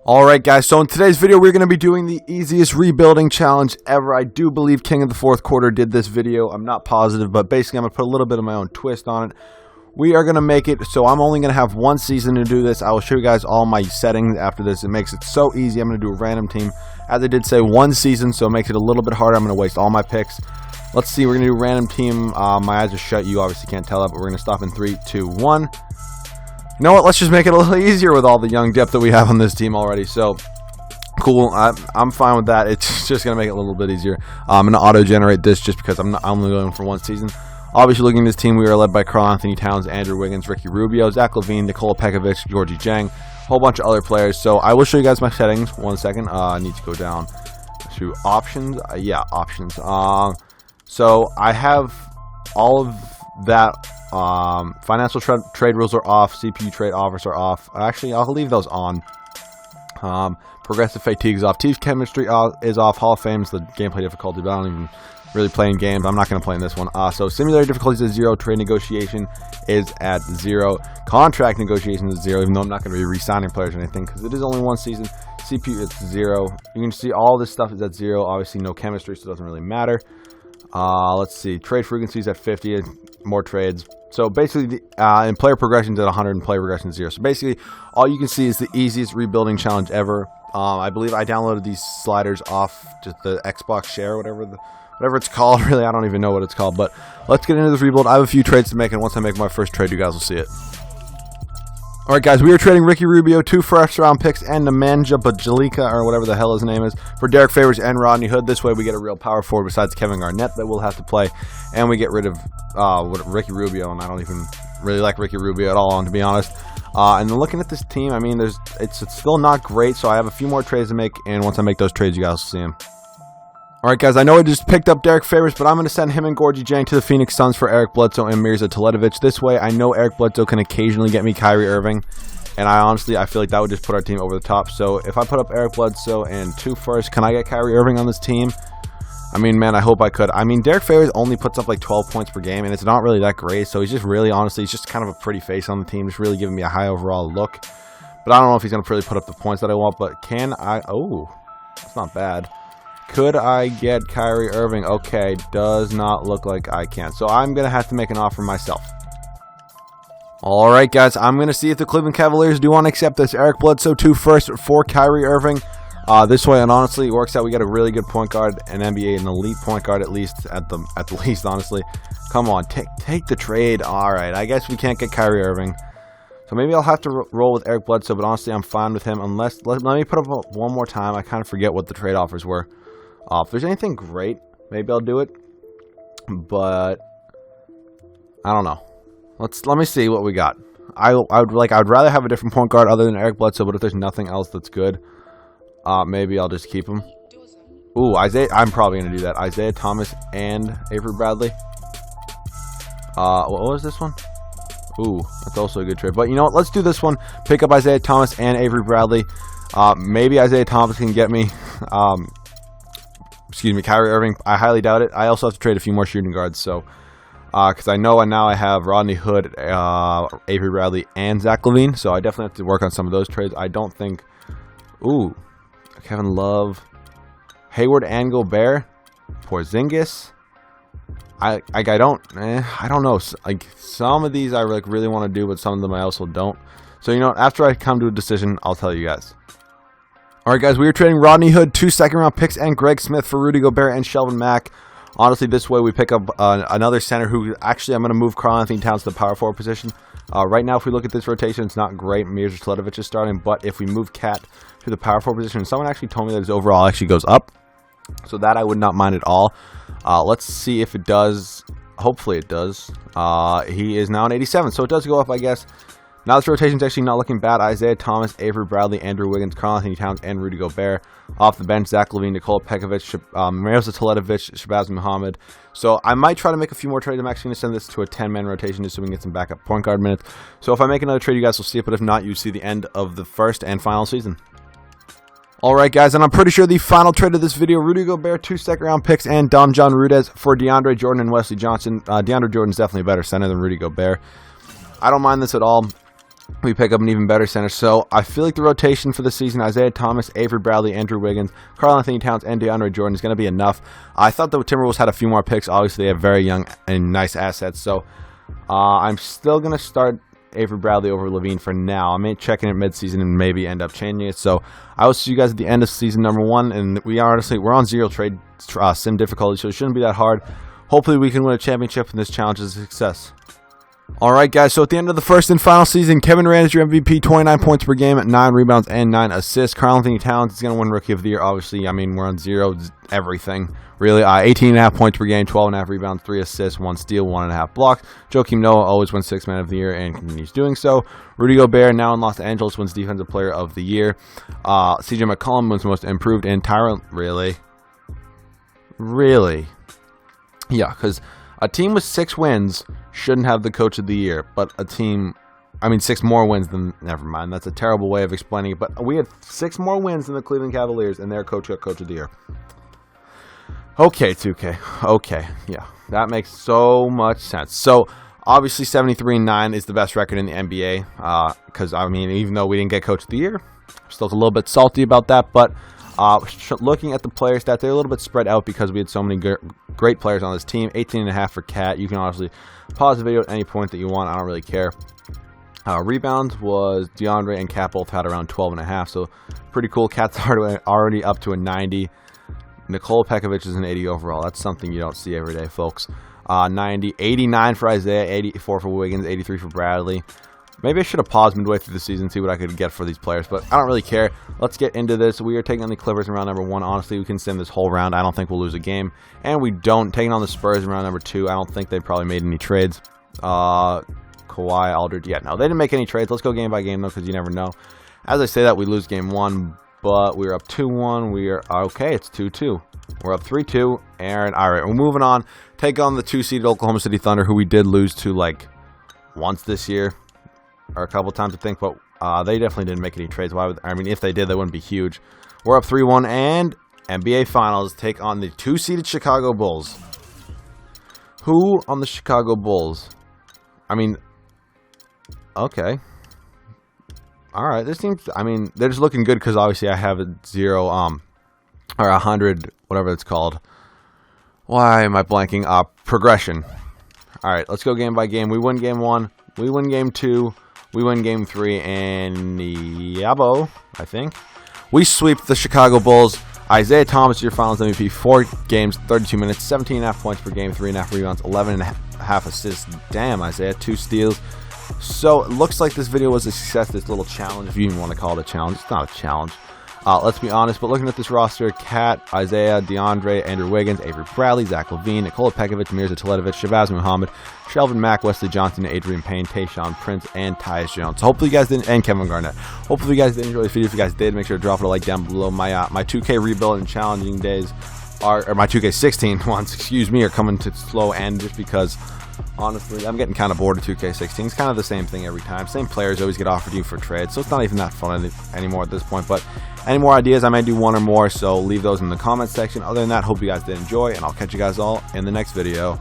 Alright guys, so in today's video we're going to be doing the easiest rebuilding challenge ever. I do believe King of the Fourth Quarter did this video. I'm not positive, but basically I'm going to put a little bit of my own twist on it. We are going to make it so I'm only going to have one season to do this. I will show you guys all my settings after this. It makes it so easy. I'm going to do a random team. As I did say, one season, so it makes it a little bit harder. I'm going to waste all my picks. Let's see, we're going to do random team. My eyes are shut. You obviously can't tell that, but we're going to stop in 3, 2, 1. You know what? Let's just make it a little easier with all the young depth that we have on this team already. So, cool. I'm fine with that. It's just going to make it a little bit easier. I'm going to auto-generate this just because I'm only going for one season. Obviously, looking at this team, we are led by Karl-Anthony Towns, Andrew Wiggins, Ricky Rubio, Zach LaVine, Nikola Pekovic, Georgie Jang, a whole bunch of other players. So, I will show you guys my settings. 1 second. I need to go down to options. Options. So, I have all of that. Financial trade rules are off. CPU trade offers are off. Actually, I'll leave those on. Progressive fatigue is off. Team chemistry is off. Hall of Fame is the gameplay difficulty, but I don't even really play in games. I'm not going to play in this one. So simulator difficulty is at 0. Trade negotiation is at 0. Contract negotiation is 0, even though I'm not going to be re-signing players or anything because it is only one season. CPU is 0. You can see all this stuff is at 0. Obviously, no chemistry, so it doesn't really matter. Let's see. Trade frequency is at 50. More trades. So basically, in player progression is at 100 and player progression is 0. So basically, all you can see is the easiest rebuilding challenge ever. I believe I downloaded these sliders off just the Xbox Share, whatever it's called. Really, I don't even know what it's called. But let's get into this rebuild. I have a few trades to make, and once I make my first trade, you guys will see it. Alright guys, we are trading Ricky Rubio, 2 first-round picks, and Nemanja Bjelica, or whatever the hell his name is, for Derek Favors and Rodney Hood. This way we get a real power forward besides Kevin Garnett that we'll have to play, and we get rid of Ricky Rubio, and I don't even really like Ricky Rubio at all, to be honest. And then looking at this team, I mean, it's still not great, so I have a few more trades to make, and once I make those trades, you guys will see them. Alright guys, I know I just picked up Derek Favors, but I'm going to send him and Georgie Jang to the Phoenix Suns for Eric Bledsoe and Mirza Teletovic. This way, I know Eric Bledsoe can occasionally get me Kyrie Irving, and I feel like that would just put our team over the top. So if I put up Eric Bledsoe and 2 firsts, can I get Kyrie Irving on this team? I mean, man, I hope I could. I mean, Derek Favors only puts up like 12 points per game, and it's not really that great, so he's just really, honestly, he's just kind of a pretty face on the team, just really giving me a high overall look. But I don't know if he's going to really put up the points that I want, but can I? Oh, that's not bad. Could I get Kyrie Irving? Okay, does not look like I can. So I'm going to have to make an offer myself. Alright guys, I'm going to see if the Cleveland Cavaliers do want to accept this. Eric Bledsoe, 2 firsts for Kyrie Irving. This way, and honestly, it works out. We get a really good point guard, an NBA, an elite point guard at least, at the least, honestly. Come on, take the trade. Alright, I guess we can't get Kyrie Irving. So maybe I'll have to roll with Eric Bledsoe, but honestly, I'm fine with him. Unless, let me put up one more time. I kind of forget what the trade offers were. If there's anything great, maybe I'll do it. But I don't know. Let me see what we got. I would rather have a different point guard other than Eric Bledsoe, but if there's nothing else that's good, maybe I'll just keep him. Ooh, Isaiah. I'm probably gonna do that. Isaiah Thomas and Avery Bradley. What was this one? Ooh, that's also a good trade. But you know what? Let's do this one. Pick up Isaiah Thomas and Avery Bradley. Maybe Isaiah Thomas can get me. Excuse me, Kyrie Irving. I highly doubt it. I also have to trade a few more shooting guards, so because I know now I have Rodney Hood, Avery Bradley, and Zach LaVine, so I definitely have to work on some of those trades. I don't think. Ooh, Kevin Love, Hayward, and Gobert, Porzingis. I don't know. Like some of these I really want to do, but some of them I also don't. So you know what? After I come to a decision, I'll tell you guys. Alright guys, we are trading Rodney Hood, 2 second-round picks, and Greg Smith for Rudy Gobert and Shelvin Mack. Honestly, this way we pick up another center who, actually, I'm going to move Karl-Anthony Towns to the power forward position. Right now, if we look at this rotation, it's not great. Mirza Teletovic is starting, but if we move Cat to the power forward position, someone actually told me that his overall actually goes up. So that I would not mind at all. Let's see if it does. Hopefully it does. He is now an 87, so it does go up, I guess. Now this rotation is actually not looking bad. Isaiah Thomas, Avery Bradley, Andrew Wiggins, Karl-Anthony Towns, and Rudy Gobert. Off the bench, Zach LaVine, Nikola Pekovic, Mirza Teletovic, Shabazz Muhammad. So I might try to make a few more trades. I'm actually going to send this to a 10-man rotation just so we can get some backup point guard minutes. So if I make another trade, you guys will see it. But if not, you see the end of the first and final season. Alright guys, and I'm pretty sure the final trade of this video, Rudy Gobert, 2 second-round picks, and Dom John Rudez for DeAndre Jordan and Wesley Johnson. DeAndre Jordan is definitely a better center than Rudy Gobert. I don't mind this at all. we pick up an even better center. So I feel like the rotation for the season, Isaiah Thomas, Avery Bradley, Andrew Wiggins, Karl-Anthony Towns, and DeAndre Jordan is going to be enough. I thought the Timberwolves had a few more picks. Obviously, they have very young and nice assets. So I'm still going to start Avery Bradley over Levine for now. I may check in at midseason and maybe end up changing it. So I will see you guys at the end of season number 1. And we're on 0 trade sim difficulty, so it shouldn't be that hard. Hopefully we can win a championship, and this challenge is a success. Alright guys, so at the end of the first and final season, Kevin Durant is your MVP, 29 points per game, 9 rebounds, and 9 assists. Karl-Anthony Towns is going to win Rookie of the Year, obviously. I mean, we're on 0, everything, really. 18.5 points per game, 12.5 rebounds, 3 assists, 1 steal, 1.5 blocks. Joakim Noah always wins 6th Man of the Year and continues doing so. Rudy Gobert, now in Los Angeles, wins Defensive Player of the Year. CJ McCollum wins Most Improved, and Tyron, really? Yeah, because a team with 6 wins shouldn't have the Coach of the Year, but 6 more wins than, never mind, that's a terrible way of explaining it, but we had 6 more wins than the Cleveland Cavaliers, and their coach got Coach of the Year. Okay, 2K, okay, yeah, that makes so much sense. So, obviously 73-9 is the best record in the NBA, because, even though we didn't get Coach of the Year, I'm still a little bit salty about that, but looking at the player stats, they're a little bit spread out because we had so many great players on this team. 18.5 for Cat. You can honestly pause the video at any point that you want. I don't really care. Rebounds was DeAndre and Cat both had around 12.5, so pretty cool. Cat's already up to a 90. Nikola Pekovic is an 80 overall. That's something you don't see every day, folks. 90, 89 for Isaiah, 84 for Wiggins, 83 for Bradley. Maybe I should have paused midway through the season, see what I could get for these players, but I don't really care. Let's get into this. We are taking on the Clippers in round number 1. Honestly, we can sim this whole round. I don't think we'll lose a game. And we don't. Taking on the Spurs in round number 2. I don't think they probably made any trades. Kawhi, Aldridge. Yeah, no, they didn't make any trades. Let's go game by game, though, because you never know. As I say that, we lose game 1, but we're up 2-1. We are, okay, it's 2-2. We're up 3-2. And, all right, we're moving on. Take on the 2-seeded Oklahoma City Thunder, who we did lose to, once this year. Or a couple times, I think, but they definitely didn't make any trades. If they did, they wouldn't be huge. We're up 3-1, and NBA Finals take on the 2-seeded Chicago Bulls. Who on the Chicago Bulls? Okay. All right, this seems, they're just looking good because obviously I have a 0, or 100, whatever it's called. Why am I blanking? Progression. All right, let's go game by game. We win game 1. We win game 2. We win game 3, and yabo, I think. We sweep the Chicago Bulls. Isaiah Thomas, your Finals MVP, 4 games, 32 minutes, 17.5 points per game, 3.5 rebounds, 11.5 assists. Damn, Isaiah, 2 steals. So, it looks like this video was a success, this little challenge, if you even want to call it a challenge. It's not a challenge. Let's be honest, but looking at this roster, Cat, Isaiah, DeAndre, Andrew Wiggins, Avery Bradley, Zach LaVine, Nikola Pekovic, Mirza Teletovic, Shabazz Muhammad, Shelvin Mack, Wesley Johnson, Adrian Payne, Tayshaun Prince, and Tyus Jones. So hopefully you guys did, and Kevin Garnett. Hopefully you guys did enjoy this video. If you guys did, make sure to drop a like down below. My 2K rebuild and challenging days or my 2K16 ones, excuse me, are coming to slow end just because, honestly, I'm getting kind of bored of 2K16. It's kind of the same thing every time. Same players always get offered to you for trades, so it's not even that fun anymore at this point. But any more ideas, I may do 1 or more, so leave those in the comment section. Other than that, hope you guys did enjoy, and I'll catch you guys all in the next video.